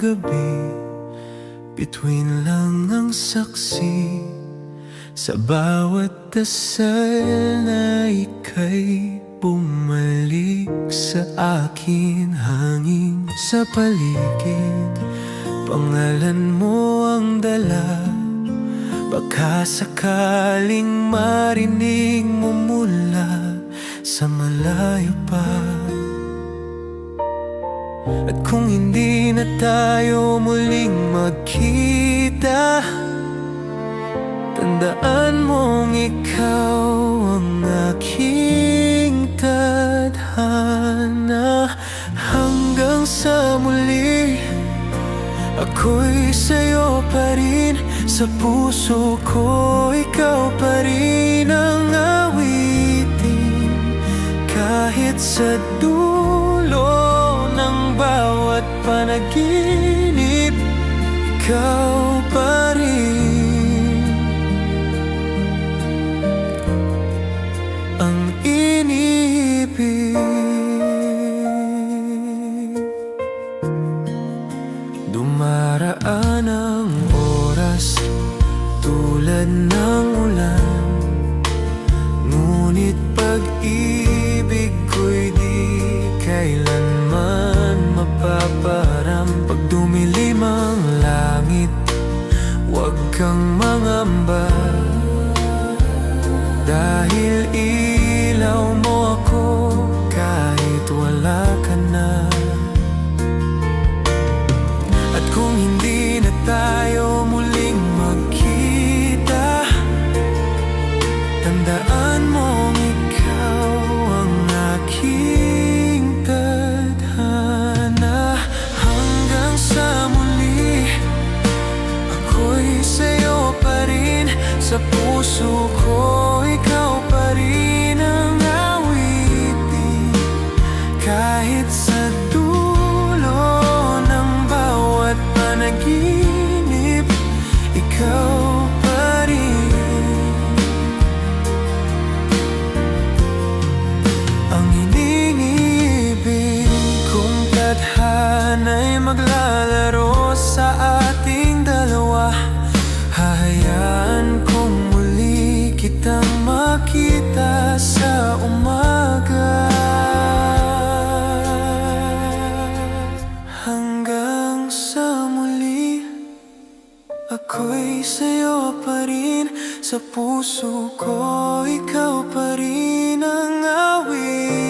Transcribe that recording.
gabi, bituin lang ang saksi sa bawat dasal na ika'y bumalik sa akin. Hangin sa paligid, pangalan mo ang dala. Baka sakaling marinig mo mula sa malayo pa. At kung hindi na tayo muling magkita, tandaan mong ikaw ang aking tadhana. Hanggang sa muli, ako'y sa'yo pa rin. Sa puso ko, ikaw pa rin ang awitin. Kahit sa dulo ng bawat panaginip, ikaw pa rin ang iniibig. Dumaraan ang oras tulad ng ulan, ngunit pag-ibig ko'y di kailanman mapaparam. Pag dumilim ang langit, huwag kang mangamba, dahil ilaw mo ako kahit wala ka na. At kung hindi na tayo muling magkita, tandaan mong ikaw ang aking tadhana. Hanggang sa muli, ako'y sa'yo pa rin. Sa puso ko, ikaw pa rin ang awitin. Kahit sa dulo ng bawat panaginip, ikaw pa rin ang iniibig. Kung tadhana'y maglalaro sa ating dalawa, hahayaan kong muli kitang makita sa umaga. Hanggang sa muli, ako'y sa'yo pa rin. Sa puso ko, ikaw pa rin ang awit.